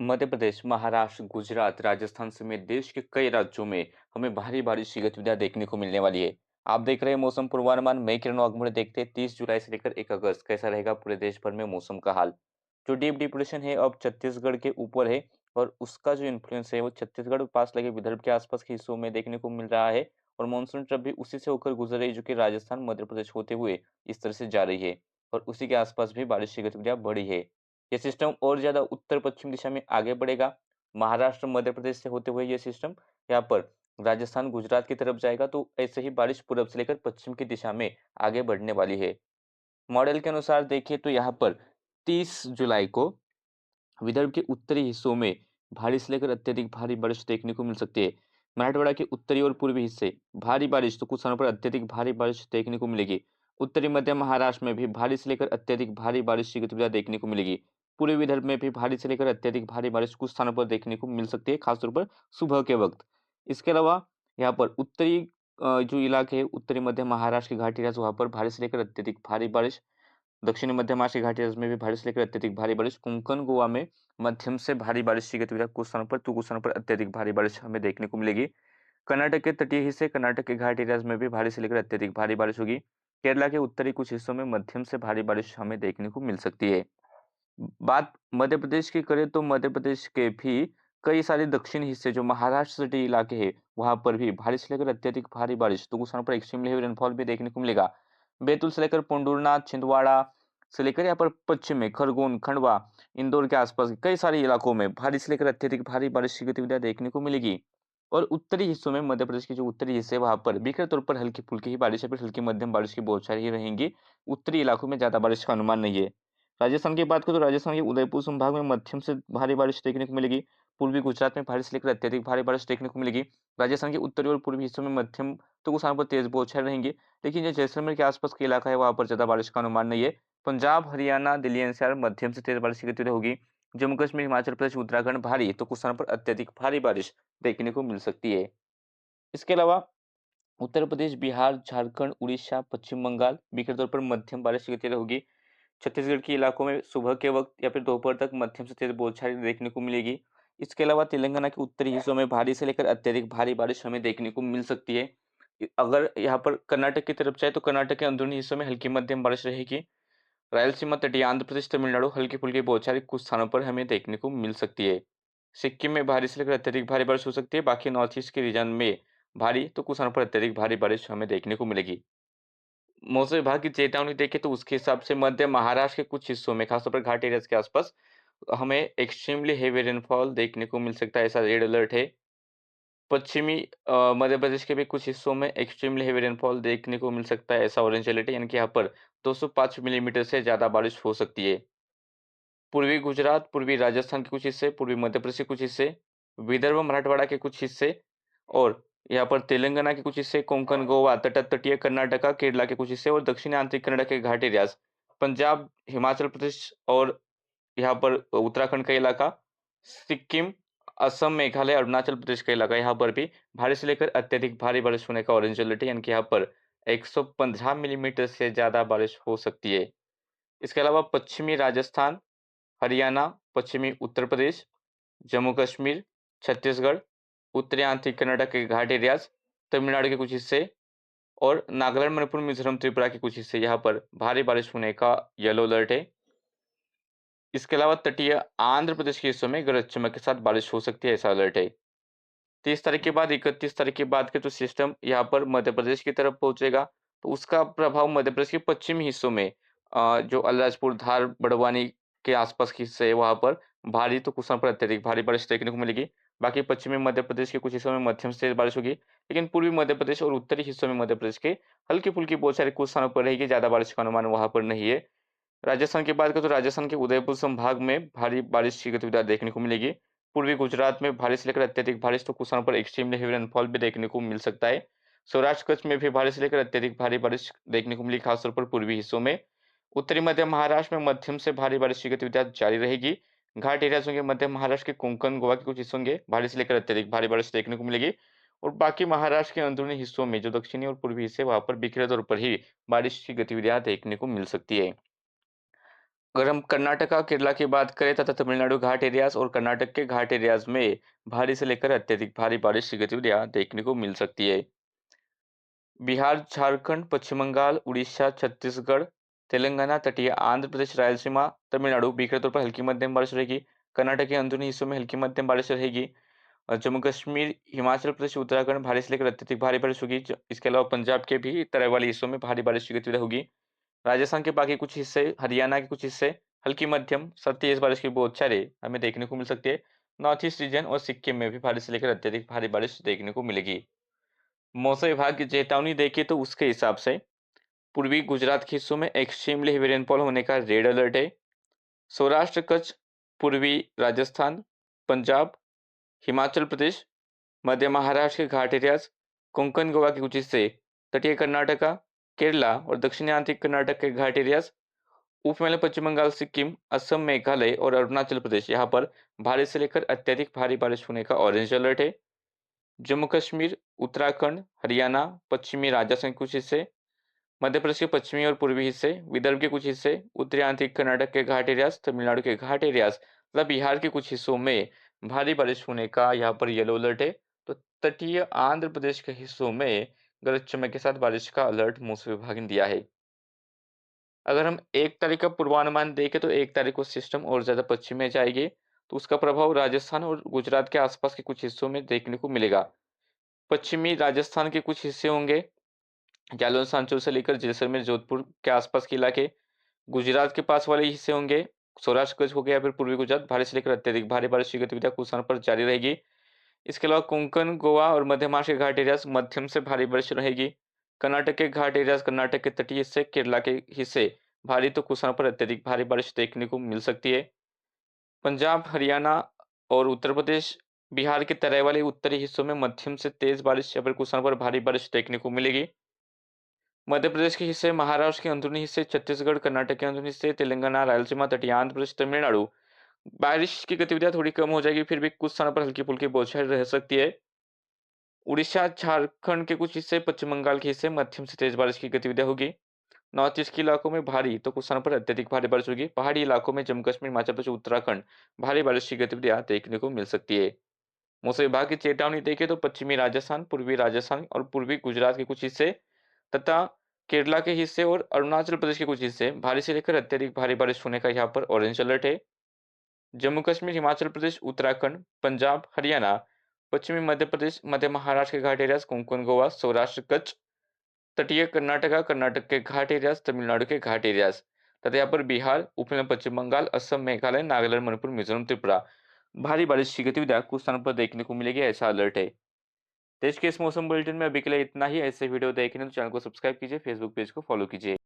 मध्य प्रदेश, महाराष्ट्र, गुजरात, राजस्थान समेत देश के कई राज्यों में हमें भारी बारिश की गतिविधियां देखने को मिलने वाली है। आप देख रहे हैं मौसम पूर्वानुमान। मैं किरण वाघमोड़े। देखते हैं 30 जुलाई से लेकर 1 अगस्त कैसा रहेगा पूरे देश भर में मौसम का हाल। जो डीप डिप्रेशन है अब छत्तीसगढ़ के ऊपर है और उसका जो इन्फ्लुएंस है वो छत्तीसगढ़ पास लगे विदर्भ के आसपास के हिस्सों में देखने को मिल रहा है। और मानसून ट्रफ भी उसी से होकर गुजर रही है, जो कि राजस्थान मध्य प्रदेश होते हुए इस तरह से जा रही है। और उसी के आसपास भी बारिश की गतिविधियां बढ़ी है। ये सिस्टम और ज़्यादा उत्तर-पश्चिम दिशा में आगे बढ़ेगा। महाराष्ट्र, मध्य प्रदेश से होते हुए ये सिस्टम यहाँ पर राजस्थान, गुजरात की तरफ जाएगा, तो ऐसे ही बारिश पूरब से लेकर पश्चिम की दिशा में आगे बढ़ने वाली है। मॉडल के अनुसार देखिए तो यहाँ पर 30 जुलाई को विदर्भ के उत्तरी हिस्सों में भारी से लेकर अत्यधिक भारी बारिश देखने को मिल सकती है। मराठवाड़ा के उत्तरी और पूर्वी हिस्से भारी बारिश, तो कुछ स्थानों पर अत्यधिक भारी बारिश देखने को मिलेगी। उत्तरी मध्य महाराष्ट्र में भी भारी से लेकर अत्यधिक भारी बारिश की गतिविधियां देखने को मिलेगी। पूर्वी विदर्भ में भी भारी से लेकर अत्यधिक भारी बारिश कुछ स्थानों पर देखने को मिल सकती है, खासतौर पर सुबह के वक्त। इसके अलावा यहाँ पर उत्तरी जो इलाके है, उत्तरी मध्य महाराष्ट्र की घाटी राज्य, वहां पर भारी से लेकर अत्यधिक भारी बारिश। दक्षिणी मध्य महाराष्ट्र की घाटी राज्य में भी भारी से लेकर अत्यधिक भारी बारिश। कोंकण, गोवा में मध्यम से भारी बारिश की गतिविधियां कुछ स्थानों पर, तो कुछ स्थानों पर अत्यधिक भारी बारिश हमें देखने को मिलेगी। कर्नाटक के तटीय हिस्से, कर्नाटक के घाटी राज्य में भी भारी से लेकर अत्यधिक भारी बारिश होगी। केरला के उत्तरी कुछ हिस्सों में मध्यम से भारी बारिश हमें देखने को मिल सकती है। बात मध्य प्रदेश की करें तो मध्य प्रदेश के भी कई सारे दक्षिणी हिस्से, जो महाराष्ट्र तटीय इलाके हैं, वहां पर भी भारी से लेकर अत्यधिक भारी बारिश, तो कुछ स्थानों पर एक्सट्रीमली हेवी रेनफॉल भी देखने को मिलेगा। बैतूल से लेकर पुंडुरनाथ, छिंदवाड़ा से लेकर यहाँ पर पश्चिम में खरगोन, खंडवा, इंदौर के आसपास के कई सारे इलाकों में भारी से लेकर अत्यधिक भारी बारिश की गतिविधियां देखने को मिलेगी। और उत्तरी हिस्सों में मध्य प्रदेश के जो उत्तरी हिस्से, वहां पर बिखर तौर पर हल्की फुल्की ही बारिश या फिर हल्की मध्यम बारिश की बौछारें ही रहेंगी। उत्तरी इलाकों में ज्यादा बारिश का अनुमान नहीं है। राजस्थान की बात करें तो राजस्थान के उदयपुर संभाग में मध्यम से भारी बारिश देखने को मिलेगी। पूर्वी गुजरात में भारी से लेकर अत्यधिक भारी बारिश देखने को मिलेगी। राजस्थान के उत्तरी और पूर्वी हिस्सों में मध्यम, तो कुछ स्थानों पर तेज बौछारें रहेंगी। लेकिन जो जैसलमेर के आसपास का इलाका है, वहां पर ज्यादा बारिश का अनुमान नहीं है। पंजाब, हरियाणा, दिल्ली एनसीआर मध्यम से तेज बारिश की गतिविधि होगी। जम्मू कश्मीर, हिमाचल प्रदेश, उत्तराखंड भारी, तो कुछ स्थानों पर अत्यधिक भारी बारिश देखने को मिल सकती है। इसके अलावा उत्तर प्रदेश, बिहार, झारखंड, उड़ीसा, पश्चिम बंगाल बिखर तौर पर मध्यम बारिश की गतिविधि होगी। छत्तीसगढ़ के इलाकों में सुबह के वक्त या फिर दोपहर तक मध्यम से तेज बौछारें देखने को मिलेगी। इसके अलावा तेलंगाना के उत्तरी हिस्सों में भारी से लेकर अत्यधिक भारी बारिश हमें देखने को मिल सकती है। अगर यहाँ पर कर्नाटक की तरफ जाए तो कर्नाटक के अंदरूनी हिस्सों में हल्की मध्यम बारिश रहेगी। रायलसीमा, तटीय आंध्र प्रदेश, तमिलनाडु हल्की फुल्की बौछारें कुछ स्थानों पर हमें देखने को मिल सकती है। सिक्किम में भारी से लेकर अत्यधिक भारी बारिश हो सकती है। बाकी नॉर्थ ईस्ट के रीजन में भारी, तो कुछ स्थानों पर अत्यधिक भारी बारिश हमें देखने को मिलेगी। मौसम विभाग की चेतावनी देखें तो उसके हिसाब से मध्य महाराष्ट्र के कुछ हिस्सों में, खासतौर पर घाटी एरियाज के आसपास, हमें एक्सट्रीमली हेवी रेनफॉल देखने को मिल सकता है, ऐसा रेड अलर्ट है। पश्चिमी मध्य प्रदेश के भी कुछ हिस्सों में एक्सट्रीमली हेवी रेनफॉल देखने को मिल सकता है, ऐसा ऑरेंज अलर्ट है, यानी कि यहाँ पर 205 मिलीमीटर से ज़्यादा बारिश हो सकती है। पूर्वी गुजरात, पूर्वी राजस्थान के कुछ हिस्से, पूर्वी मध्य प्रदेश के कुछ हिस्से, विदर्भ मराठवाड़ा के कुछ हिस्से और यहाँ पर तेलंगाना के कुछ हिस्से, कोंकण, गोवा, तटीय कर्नाटका, केरला के कुछ हिस्से और दक्षिणी आंतरिक कनाडा के घाटी रियाज, पंजाब, हिमाचल प्रदेश और यहाँ पर उत्तराखंड का इलाका, सिक्किम, असम, मेघालय, अरुणाचल प्रदेश का इलाका, यहाँ पर भी भारी से लेकर अत्यधिक भारी बारिश होने का ऑरेंज अलर्ट है, यानी कि यहाँ पर 115 मिलीमीटर से ज्यादा बारिश हो सकती है। इसके अलावा पश्चिमी राजस्थान, हरियाणा, पश्चिमी उत्तर प्रदेश, जम्मू कश्मीर, छत्तीसगढ़, उत्तरी आंतरिक कनाडा के घाटी रियाज, तमिलनाडु के कुछ हिस्से और नागालैंड, मणिपुर, मिजोरम, त्रिपुरा के कुछ हिस्से, यहाँ पर भारी बारिश होने का येलो अलर्ट है। इसके अलावा तटीय आंध्र प्रदेश के हिस्सों में गरज चमक के साथ बारिश हो सकती है, ऐसा अलर्ट है। 30 तारीख के बाद 31 तारीख के बाद के तो सिस्टम यहाँ पर मध्य प्रदेश की तरफ पहुंचेगा, तो उसका प्रभाव मध्य प्रदेश के पश्चिमी हिस्सों में, जो अलीराजपुर, धार, बड़वानी के आसपास के हिस्से है, वहां पर भारी, तो कुछ स्थानों पर अत्यधिक भारी बारिश देखने को मिलेगी। बाकी पश्चिमी मध्य प्रदेश के कुछ हिस्सों में मध्यम से तेज बारिश होगी, लेकिन पूर्वी मध्य प्रदेश और उत्तरी हिस्सों में मध्य प्रदेश के हल्की फुल्की बौछारें कुछ स्थानों पर रहेगी, ज्यादा बारिश का अनुमान वहां पर नहीं है। राजस्थान की बात करें तो राजस्थान के उदयपुर संभाग में भारी बारिश की गतिविधियां देखने को मिलेगी। पूर्वी गुजरात में भारी से लेकर अत्यधिक बारिश, तो कुछ स्थानों पर एक्सट्रीमली हेवी रेनफॉल भी देखने को मिल सकता है। सौराष्ट्र कच्छ में भी भारी से लेकर अत्यधिक भारी बारिश देखने को मिली, खासतौर पर पूर्वी हिस्सों में। उत्तरी मध्य महाराष्ट्र में मध्यम से भारी बारिश की गतिविधियां जारी रहेगी। घाट एरियाज होंगे मध्य महाराष्ट्र के, कोंकण, गोवा के कुछ हिस्सों होंगे, भारी से लेकर अत्यधिक भारी बारिश देखने को मिलेगी। और बाकी महाराष्ट्र के अंदरूनी हिस्सों में, जो दक्षिणी और पूर्वी हिस्से, वहां पर बिखरे तौर पर ही बारिश की गतिविधियां देखने को मिल सकती है। अगर हम कर्नाटका, केरला की बात करें तथा तमिलनाडु घाट एरियाज़ और कर्नाटक के घाट एरियाज़ में भारी से लेकर अत्यधिक भारी बारिश की गतिविधियाँ देखने को मिल सकती है। बिहार, झारखंड, पश्चिम बंगाल, उड़ीसा, छत्तीसगढ़, तेलंगाना, तटीय आंध्र प्रदेश, रायलसीमा, तमिलनाडु बिखरे तौर पर हल्की मध्यम बारिश रहेगी। कर्नाटक के अंदरूनी हिस्सों में हल्की मध्यम बारिश रहेगी। और जम्मू कश्मीर, हिमाचल प्रदेश, उत्तराखंड भारी से लेकर अत्यधिक भारी बारिश होगी। इसके अलावा पंजाब के भी तराई वाले हिस्सों में भारी बारिश की गतिविधियाँ होगी। राजस्थान के बाकी कुछ हिस्से, हरियाणा के कुछ हिस्से हल्की मध्यम तेज बारिश की बौछारें हमें देखने को मिल सकती है। नॉर्थ ईस्ट रीजन और सिक्किम में भी भारी से लेकर अत्यधिक भारी बारिश देखने को मिलेगी। मौसम विभाग की चेतावनी देखिए तो उसके हिसाब से पूर्वी गुजरात के हिस्सों में एक्सट्रीमली हेवी रेनफॉल होने का रेड अलर्ट है। सौराष्ट्र, कच्छ, पूर्वी राजस्थान, पंजाब, हिमाचल प्रदेश, मध्य महाराष्ट्र के घाट एरियाज, कोंकण गोवा के कुछ हिस्से, तटीय कर्नाटका, केरला और दक्षिणी आंतरिक कर्नाटक के घाट एरियाज, उप हिमालय पश्चिम बंगाल, सिक्किम, असम, मेघालय और अरुणाचल प्रदेश यहाँ पर भारी से लेकर अत्यधिक भारी बारिश होने का ऑरेंज अलर्ट है। जम्मू कश्मीर, उत्तराखंड, हरियाणा, पश्चिमी राजस्थान के कुछ हिस्से, मध्य प्रदेश के पश्चिमी और पूर्वी हिस्से, विदर्भ के कुछ हिस्से, उत्तरी आंतरिक कर्नाटक के घाट एरियाज, तमिलनाडु के घाट एरियाज तथा बिहार के कुछ हिस्सों में भारी बारिश होने का यहाँ पर येलो अलर्ट है। तो तटीय आंध्र प्रदेश के हिस्सों में गरज चमक के साथ बारिश का अलर्ट मौसम विभाग ने दिया है। अगर हम 1 तारीख का पूर्वानुमान देखें तो 1 तारीख को सिस्टम और ज़्यादा पश्चिम में जाएगी, तो उसका प्रभाव राजस्थान और गुजरात के आसपास के कुछ हिस्सों में देखने को मिलेगा। पश्चिमी राजस्थान के कुछ हिस्से होंगे, जालौन सांचौर से लेकर जैसलमेर, जोधपुर के आसपास के इलाके, गुजरात के पास वाले हिस्से होंगे, सौराष्ट्र कच्छ हो गया, फिर पूर्वी गुजरात भारी से लेकर अत्यधिक भारी बारिश की गतिविधियां कुछ स्थानों पर जारी रहेगी। इसके अलावा कोंकण, गोवा और मध्य महाराष्ट्र के घाट एरियाज मध्यम से भारी बारिश रहेगी। कर्नाटक के घाट एरियाज, कर्नाटक के तटीय हिस्से, केरला के हिस्से भारी तो कुछ स्थानों पर अत्यधिक भारी बारिश देखने को मिल सकती है। पंजाब, हरियाणा और उत्तर प्रदेश, बिहार के तराई वाले उत्तरी हिस्सों में मध्यम से तेज बारिश या फिर कुछ स्थानों पर भारी बारिश देखने को मिलेगी। मध्य प्रदेश के हिस्से, महाराष्ट्र के अंदरूनी हिस्से, छत्तीसगढ़, कर्नाटक के अंदरूनी हिस्से, तेलंगाना, रायलसीमा, तटीय आंध्र प्रदेश, तमिलनाडु बारिश की गतिविधियां थोड़ी कम हो जाएगी, फिर भी कुछ स्थानों पर हल्की-फुल्की बौछारें रह सकती है। उड़ीसा, झारखंड के कुछ हिस्से, पश्चिम बंगाल के हिस्से मध्यम से तेज बारिश की गतिविधियां होगी। नॉर्थ ईस्ट के इलाकों में भारी तो कुछ स्थानों पर अत्यधिक भारी बारिश होगी। पहाड़ी इलाकों में जम्मू कश्मीर, हिमाचल प्रदेश, उत्तराखंड भारी बारिश की गतिविधियां देखने को मिल सकती है। मौसम विभाग की चेतावनी देखें तो पश्चिमी राजस्थान, पूर्वी राजस्थान और पूर्वी गुजरात के कुछ हिस्से तथा केरला के हिस्से और अरुणाचल प्रदेश के कुछ हिस्से भारी से लेकर अत्यधिक भारी बारिश होने का यहाँ पर ऑरेंज अलर्ट है। जम्मू कश्मीर, हिमाचल प्रदेश, उत्तराखंड, पंजाब, हरियाणा, पश्चिमी मध्य प्रदेश, मध्य महाराष्ट्र के घाट एरियाज, कोंकण, गोवा, सौराष्ट्र, कच्छ, तटीय कर्नाटका, कर्नाटक के घाट एरियाज, तमिलनाडु के घाट एरियाज तथा यहाँ पर बिहार, उप पश्चिम बंगाल, असम, मेघालय, नागालैंड, मणिपुर, मिजोरम, त्रिपुरा भारी बारिश की गतिविधियां कुछ स्थानों पर देखने को मिलेगी, ऐसा अलर्ट है। देश के इस मौसम बुलेटिन में अभी के लिए इतना ही। ऐसे वीडियो देखने तो चैनल को सब्सक्राइब कीजिए, फेसबुक पेज को फॉलो कीजिए।